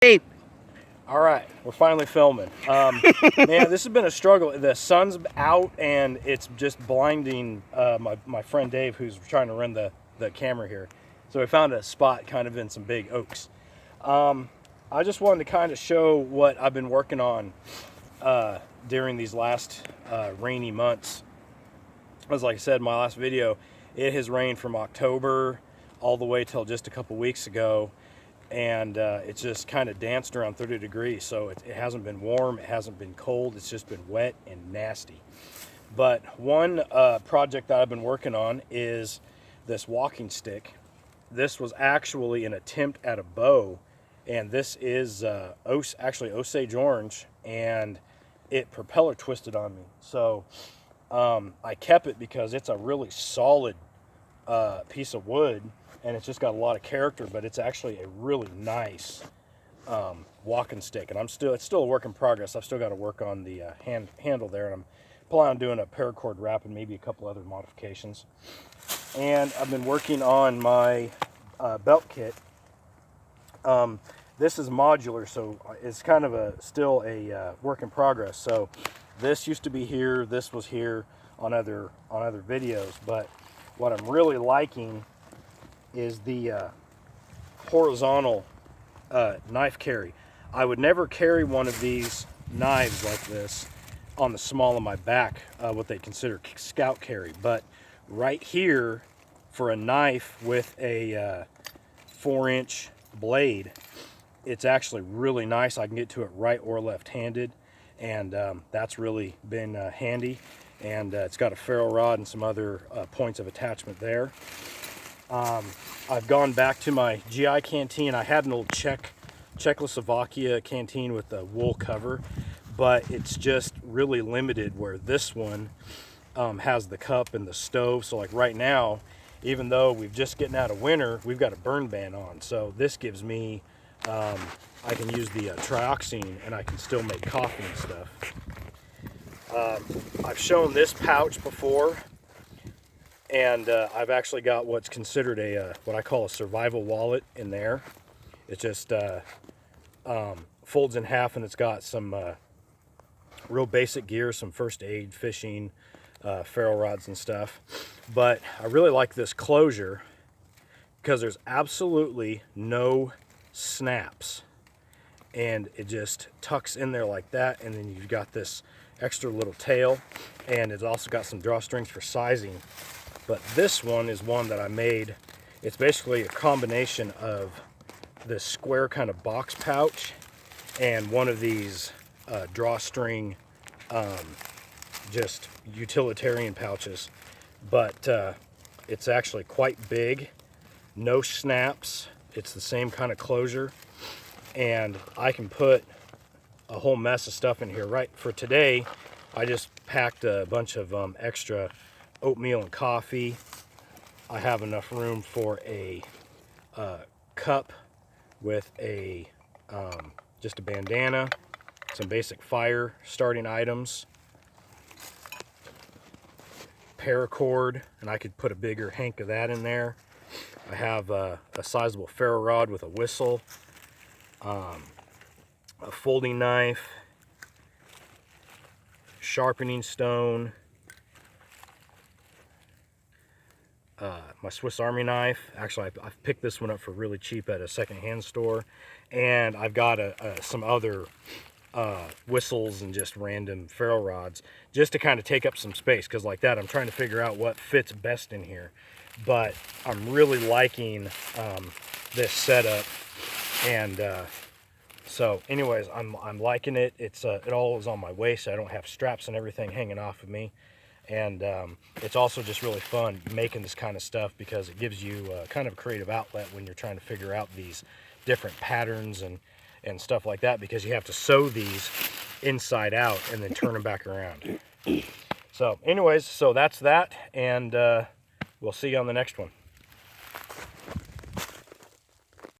Hey. All right, we're finally filming. Man, this has been a struggle. The sun's out and it's just blinding my friend Dave, who's trying to run the camera here. So we found a spot kind of in some big oaks. I just wanted to kind of show what I've been working on during these last rainy months. As like I said in my last video, it has rained from October all the way till just a couple weeks ago. And it's just kind of danced around 30 degrees, so it hasn't been warm, it hasn't been cold, it's just been wet and nasty. But one project that I've been working on is this walking stick. This was actually an attempt at a bow, and this is actually Osage orange, and it propeller twisted on me. So I kept it because it's a really solid piece of wood, and it's just got a lot of character, but it's actually a really nice walking stick. And it's still a work in progress. I've still got to work on the handle there, and I'm planning on doing a paracord wrap and maybe a couple other modifications. And I've been working on my belt kit. This is modular, so it's kind of still a work in progress. So this used to be here, this was here on other videos, but what I'm really liking is the horizontal knife carry. I would never carry one of these knives like this on the small of my back, what they consider scout carry. But right here, for a knife with a 4-inch blade, it's actually really nice. I can get to it right or left-handed, and that's really been handy. And it's got a ferrule rod and some other points of attachment there. I've gone back to my GI canteen. I had an old Czechoslovakia canteen with a wool cover, but it's just really limited, where this one has the cup and the stove. So like right now, even though we've just getting out of winter, we've got a burn ban on. So this gives me, I can use the trioxane, and I can still make coffee and stuff. I've shown this pouch before, and I've actually got what's considered what I call a survival wallet in there. It just folds in half, and it's got some real basic gear, some first aid, fishing, ferrule rods and stuff. But I really like this closure because there's absolutely no snaps, and it just tucks in there like that, and then you've got this extra little tail, and it's also got some drawstrings for sizing. But this one is one that I made. It's basically a combination of this square kind of box pouch and one of these drawstring just utilitarian pouches. But it's actually quite big, no snaps, it's the same kind of closure, and I can put a whole mess of stuff in here. Right for today, I just packed a bunch of extra oatmeal and coffee. I have enough room for a cup with a just a bandana, some basic fire starting items, paracord, and I could put a bigger hank of that in there. I have a sizable ferrule rod with a whistle, a folding knife, sharpening stone, my Swiss Army knife. Actually, I've picked this one up for really cheap at a secondhand store, and I've got some other whistles and just random ferrule rods, just to kind of take up some space, because like that I'm trying to figure out what fits best in here. But I'm really liking this setup, and so anyways, I'm liking it. It all is on my waist, so I don't have straps and everything hanging off of me. And it's also just really fun making this kind of stuff, because it gives you kind of a creative outlet when you're trying to figure out these different patterns and stuff like that, because you have to sew these inside out and then turn them back around. So anyways, so that's that, and we'll see you on the next one.